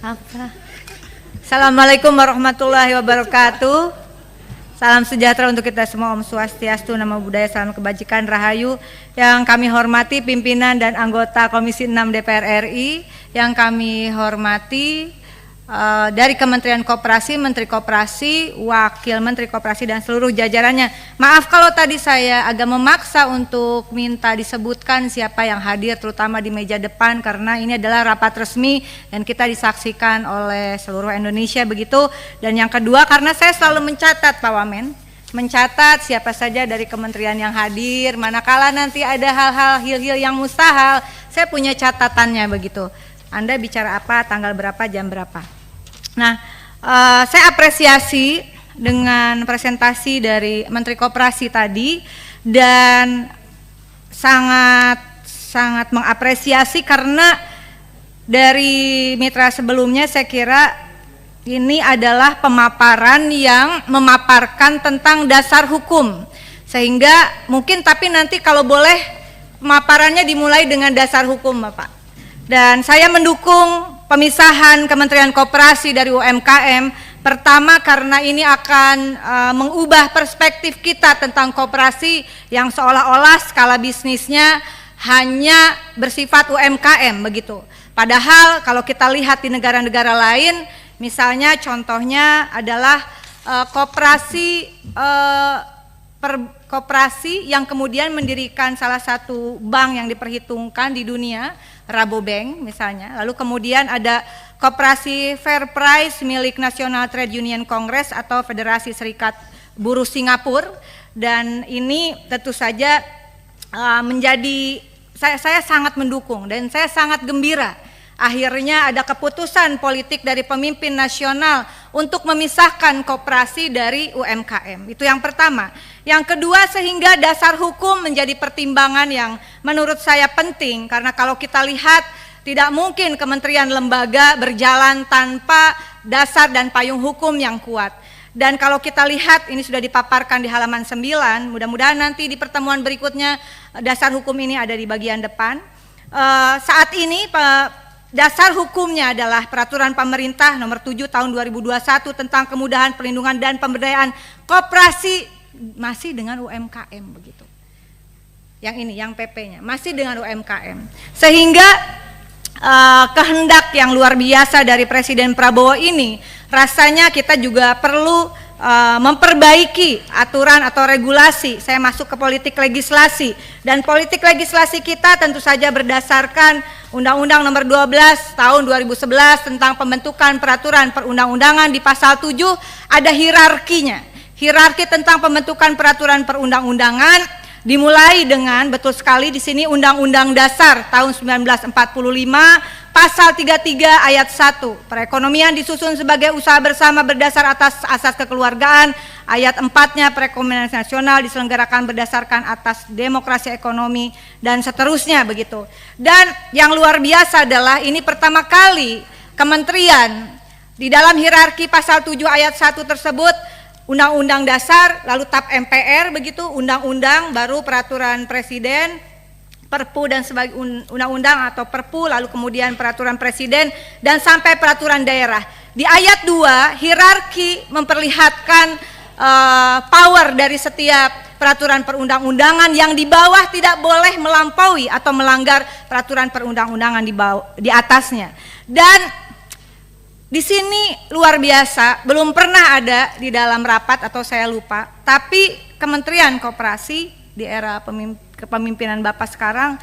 Apa? Assalamualaikum warahmatullahi wabarakatuh. Salam sejahtera untuk kita semua. Om Swastiastu, Namo Buddhaya, salam kebajikan, rahayu. Yang kami hormati pimpinan dan anggota Komisi 6 DPR RI, yang kami hormati dari Kementerian Koperasi, Menteri Koperasi, Wakil Menteri Koperasi dan seluruh jajarannya. Maaf kalau tadi saya agak memaksa untuk minta disebutkan siapa yang hadir, terutama di meja depan, karena ini adalah rapat resmi dan kita disaksikan oleh seluruh Indonesia begitu. Dan yang kedua, karena saya selalu mencatat Pak Wamen, mencatat siapa saja dari kementerian yang hadir, manakala nanti ada hal-hal hil-hil yang mustahil, saya punya catatannya begitu. Anda bicara apa, tanggal berapa, jam berapa. Nah, saya apresiasi dengan presentasi dari Menteri Koperasi tadi, dan sangat mengapresiasi karena dari mitra sebelumnya saya kira ini adalah pemaparan yang memaparkan tentang dasar hukum, sehingga mungkin tapi nanti kalau boleh pemaparannya dimulai dengan dasar hukum Bapak. Dan saya mendukung pemisahan Kementerian Koperasi dari UMKM, pertama karena ini akan mengubah perspektif kita tentang koperasi yang seolah-olah skala bisnisnya hanya bersifat UMKM begitu. Padahal kalau kita lihat di negara-negara lain, misalnya contohnya adalah koperasi yang kemudian mendirikan salah satu bank yang diperhitungkan di dunia, Rabobank misalnya, lalu kemudian ada Koperasi Fair Price milik National Trade Union Congress atau Federasi Serikat Buruh Singapura, dan ini tentu saja menjadi saya sangat mendukung dan saya sangat gembira akhirnya ada keputusan politik dari pemimpin nasional untuk memisahkan koperasi dari UMKM. Itu yang pertama. Yang kedua, sehingga dasar hukum menjadi pertimbangan yang menurut saya penting, karena kalau kita lihat tidak mungkin kementerian lembaga berjalan tanpa dasar dan payung hukum yang kuat. Dan kalau kita lihat ini sudah dipaparkan di halaman 9, mudah-mudahan nanti di pertemuan berikutnya dasar hukum ini ada di bagian depan. Saat ini dasar hukumnya adalah Peraturan Pemerintah Nomor 7 Tahun 2021 tentang kemudahan perlindungan dan pemberdayaan koperasi, masih dengan UMKM begitu. Yang ini, yang PP-nya masih dengan UMKM. Sehingga kehendak yang luar biasa dari Presiden Prabowo ini, rasanya kita juga perlu memperbaiki aturan atau regulasi. Saya masuk ke politik legislasi, dan politik legislasi kita tentu saja berdasarkan Undang-Undang Nomor 12 Tahun 2011 tentang pembentukan peraturan perundang-undangan. Di pasal 7 ada hierarkinya. Hierarki tentang pembentukan peraturan perundang-undangan dimulai dengan, betul sekali di sini, Undang-Undang Dasar tahun 1945 pasal 33 ayat 1. Perekonomian disusun sebagai usaha bersama berdasar atas asas kekeluargaan. Ayat 4-nya, perekonomian nasional diselenggarakan berdasarkan atas demokrasi ekonomi, dan seterusnya begitu. Dan yang luar biasa adalah ini pertama kali kementerian di dalam hierarki pasal 7 ayat 1 tersebut, Undang-Undang Dasar, lalu TAP MPR begitu, undang-undang, baru peraturan presiden, Perpu dan sebagai undang-undang atau Perpu, lalu kemudian peraturan presiden dan sampai peraturan daerah. Di ayat 2 hierarki memperlihatkan power dari setiap peraturan perundang-undangan, yang di bawah tidak boleh melampaui atau melanggar peraturan perundang-undangan di atasnya. Dan di sini luar biasa, belum pernah ada di dalam rapat atau saya lupa, tapi Kementerian Koperasi di era kepemimpinan Bapak sekarang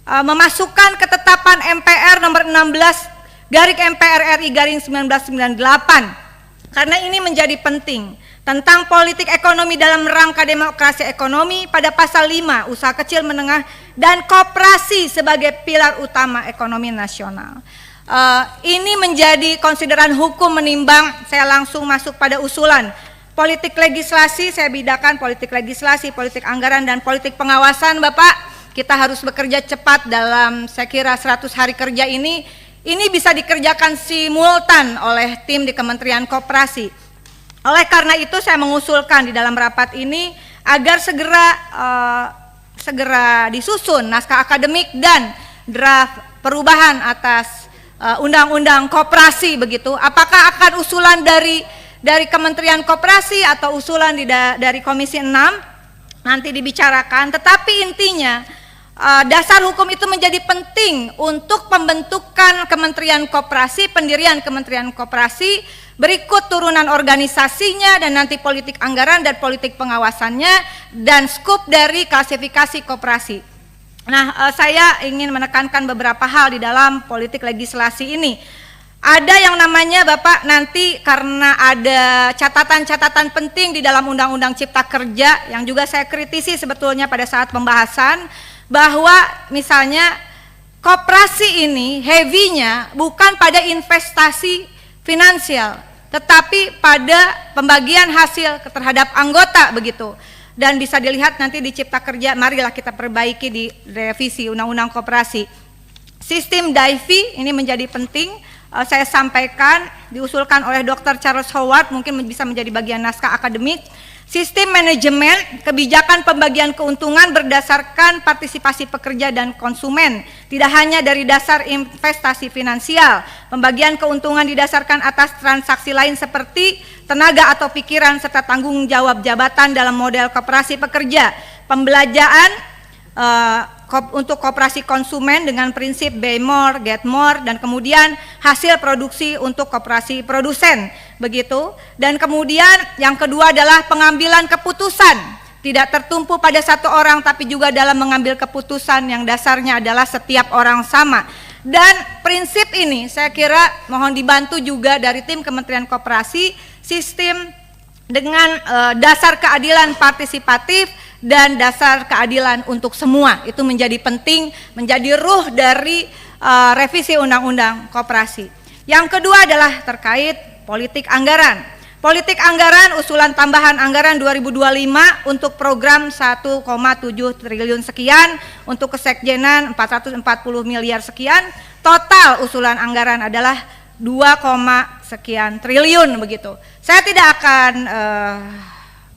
memasukkan ketetapan MPR nomor 16 MPR RI 1998, karena ini menjadi penting, tentang politik ekonomi dalam rangka demokrasi ekonomi pada pasal 5, usaha kecil menengah dan koperasi sebagai pilar utama ekonomi nasional. Ini menjadi konsideran hukum menimbang. Saya langsung masuk pada usulan politik legislasi. Saya bedakan politik legislasi, politik anggaran, dan politik pengawasan. Bapak, kita harus bekerja cepat dalam, saya kira 100 hari kerja ini bisa dikerjakan simultan oleh tim di Kementerian Koperasi. Oleh karena itu saya mengusulkan di dalam rapat ini agar segera disusun naskah akademik dan draft perubahan atas undang-undang koperasi begitu. Apakah akan usulan dari Kementerian Koperasi atau usulan dari Komisi 6 nanti dibicarakan, tetapi intinya dasar hukum itu menjadi penting untuk pembentukan Kementerian Koperasi, pendirian Kementerian Koperasi, berikut turunan organisasinya dan nanti politik anggaran dan politik pengawasannya dan skup dari klasifikasi koperasi. Nah, saya ingin menekankan beberapa hal di dalam politik legislasi ini. Ada yang namanya Bapak nanti karena ada catatan-catatan penting di dalam Undang-Undang Cipta Kerja yang juga saya kritisi sebetulnya pada saat pembahasan, bahwa misalnya koperasi ini heavy-nya bukan pada investasi finansial, tetapi pada pembagian hasil terhadap anggota begitu. Dan bisa dilihat nanti di Cipta Kerja, marilah kita perbaiki di revisi Undang-Undang Koperasi. Sistem DAIFI ini menjadi penting, saya sampaikan, diusulkan oleh Dr. Charles Howard, mungkin bisa menjadi bagian naskah akademik. Sistem manajemen kebijakan pembagian keuntungan berdasarkan partisipasi pekerja dan konsumen, tidak hanya dari dasar investasi finansial. Pembagian keuntungan didasarkan atas transaksi lain seperti tenaga atau pikiran serta tanggung jawab jabatan dalam model koperasi pekerja. Pembelajaran untuk koperasi konsumen dengan prinsip buy more, get more, dan kemudian hasil produksi untuk koperasi produsen, begitu. Dan kemudian yang kedua adalah pengambilan keputusan, tidak tertumpu pada satu orang tapi juga dalam mengambil keputusan yang dasarnya adalah setiap orang sama. Dan prinsip ini saya kira mohon dibantu juga dari tim Kementerian Koperasi, sistem dengan dasar keadilan partisipatif dan dasar keadilan untuk semua. Itu menjadi penting, menjadi ruh dari revisi Undang-Undang Koperasi. Yang kedua adalah terkait politik anggaran. Politik anggaran, usulan tambahan anggaran 2025 untuk program 1,7 triliun sekian, untuk kesekjenan 440 miliar sekian, total usulan anggaran adalah 2, sekian triliun begitu. Saya tidak akan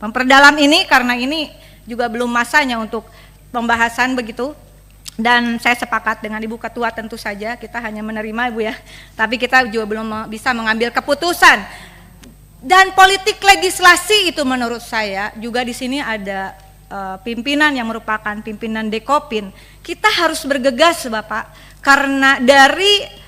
memperdalam ini karena ini juga belum masanya untuk pembahasan begitu. Dan saya sepakat dengan Ibu Ketua, tentu saja kita hanya menerima Ibu ya, tapi kita juga belum bisa mengambil keputusan. Dan politik legislasi itu menurut saya juga di sini ada pimpinan yang merupakan pimpinan Dekopin. Kita harus bergegas Bapak, karena dari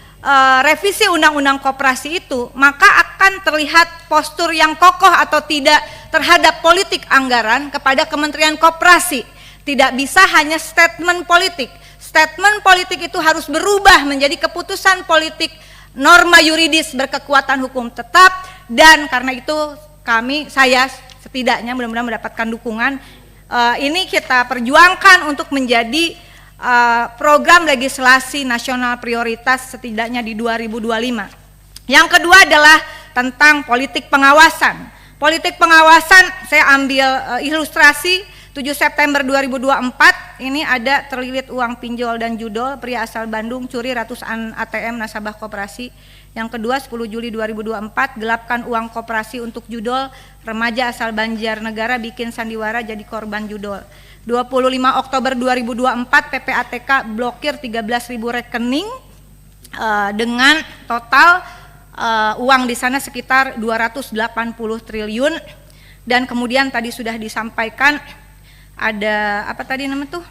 revisi Undang-Undang Koperasi itu maka akan terlihat postur yang kokoh atau tidak terhadap politik anggaran kepada Kementerian Koperasi. Tidak bisa hanya statement politik. Statement politik itu harus berubah menjadi keputusan politik, norma yuridis berkekuatan hukum tetap. Dan karena itu saya setidaknya mudah-mudahan mendapatkan dukungan. Ini kita perjuangkan untuk menjadi program legislasi nasional prioritas setidaknya di 2025. Yang kedua adalah tentang politik pengawasan. Politik pengawasan saya ambil ilustrasi 7 September 2024, ini ada terlilit uang pinjol dan judol, pria asal Bandung curi ratusan ATM nasabah koperasi. Yang kedua 10 Juli 2024, gelapkan uang koperasi untuk judol, remaja asal Banjarnegara bikin sandiwara jadi korban judol. 25 Oktober 2024 PPATK blokir 13.000 rekening dengan total uang di sana sekitar 280 triliun. Dan kemudian tadi sudah disampaikan ada apa tadi namanya tuh,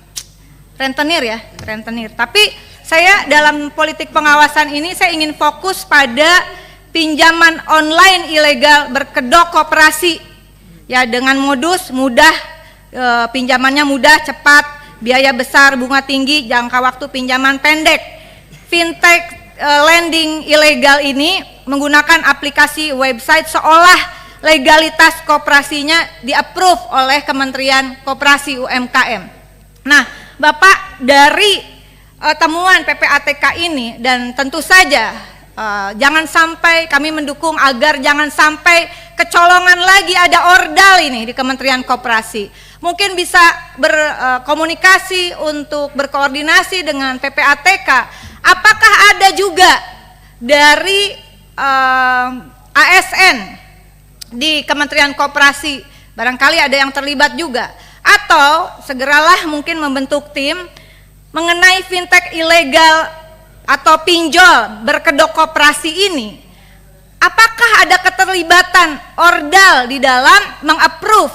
rentenir ya, rentenir. Tapi saya dalam politik pengawasan ini saya ingin fokus pada pinjaman online ilegal berkedok koperasi ya, dengan modus mudah, pinjamannya mudah, cepat, biaya besar, bunga tinggi, jangka waktu pinjaman pendek. Fintech lending ilegal ini menggunakan aplikasi website seolah legalitas koperasinya di-approve oleh Kementerian Koperasi UMKM. Nah, Bapak, dari temuan PPATK ini, dan tentu saja jangan sampai kami mendukung agar jangan sampai kecolongan lagi ada ordal ini di Kementerian Koperasi. Mungkin bisa berkomunikasi untuk berkoordinasi dengan PPATK. Apakah ada juga dari ASN di Kementerian Koperasi, barangkali ada yang terlibat juga, atau segeralah mungkin membentuk tim mengenai fintech ilegal atau pinjol berkedok koperasi ini, apakah ada keterlibatan ordal di dalam mengapprove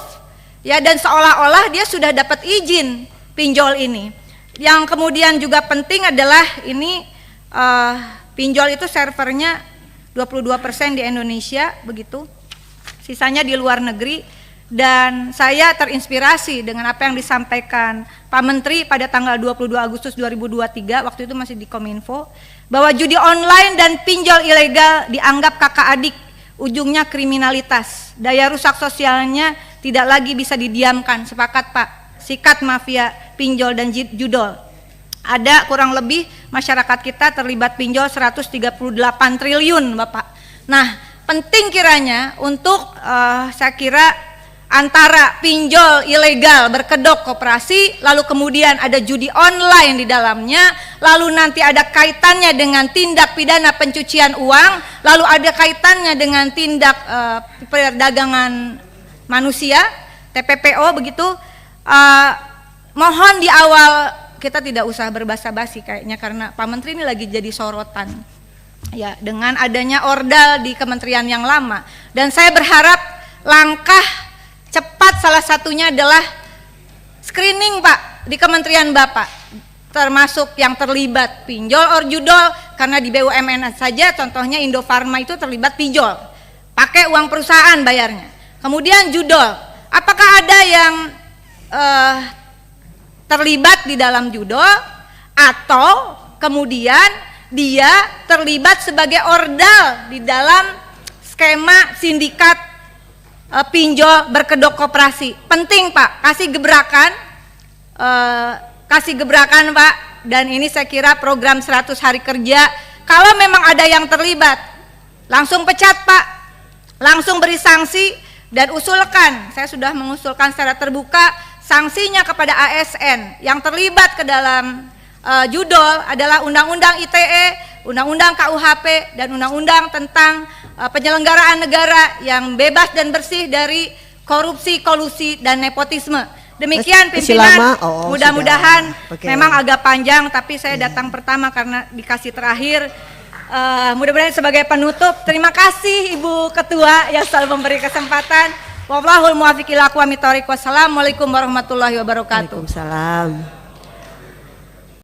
ya, dan seolah-olah dia sudah dapat izin pinjol ini. Yang kemudian juga penting adalah ini pinjol itu servernya 22% di Indonesia begitu, sisanya di luar negeri. Dan saya terinspirasi dengan apa yang disampaikan Pak Menteri pada tanggal 22 Agustus 2023, waktu itu masih di Kominfo, bahwa judi online dan pinjol ilegal dianggap kakak adik, ujungnya kriminalitas. Daya rusak sosialnya tidak lagi bisa didiamkan. Sepakat Pak, sikat mafia pinjol dan judol. Ada kurang lebih masyarakat kita terlibat pinjol 138 triliun Bapak. Nah, penting kiranya untuk saya kira antara pinjol ilegal berkedok koperasi, lalu kemudian ada judi online di dalamnya, lalu nanti ada kaitannya dengan tindak pidana pencucian uang, lalu ada kaitannya dengan tindak perdagangan manusia, TPPO begitu. Mohon di awal kita tidak usah berbasa-basi kayaknya, karena Pak Menteri ini lagi jadi sorotan ya dengan adanya ordal di kementerian yang lama. Dan saya berharap langkah cepat salah satunya adalah screening Pak di kementerian Bapak, termasuk yang terlibat pinjol or judol, karena di BUMN saja contohnya Indofarma itu terlibat pinjol, pakai uang perusahaan bayarnya. Kemudian judol, apakah ada yang terlibat di dalam judol atau kemudian dia terlibat sebagai ordal di dalam skema sindikat pinjol berkedok koperasi. Penting Pak, kasih gebrakan Pak. Dan ini saya kira program 100 hari kerja, kalau memang ada yang terlibat langsung pecat Pak, langsung beri sanksi dan usulkan. Saya sudah mengusulkan secara terbuka sanksinya kepada ASN yang terlibat ke dalam judol adalah Undang-Undang ITE, Undang-Undang KUHP, dan Undang-Undang tentang penyelenggaraan negara yang bebas dan bersih dari korupsi, kolusi, dan nepotisme. Demikian pimpinan, mudah-mudahan memang agak panjang, tapi saya datang pertama karena dikasih terakhir. Mudah-mudahan sebagai penutup, terima kasih Ibu Ketua yang selalu memberi kesempatan. Wallahul muwaffiq ila aqwamit thoriq. Wassalamualaikum warahmatullahi wabarakatuh. Waalaikumsalam.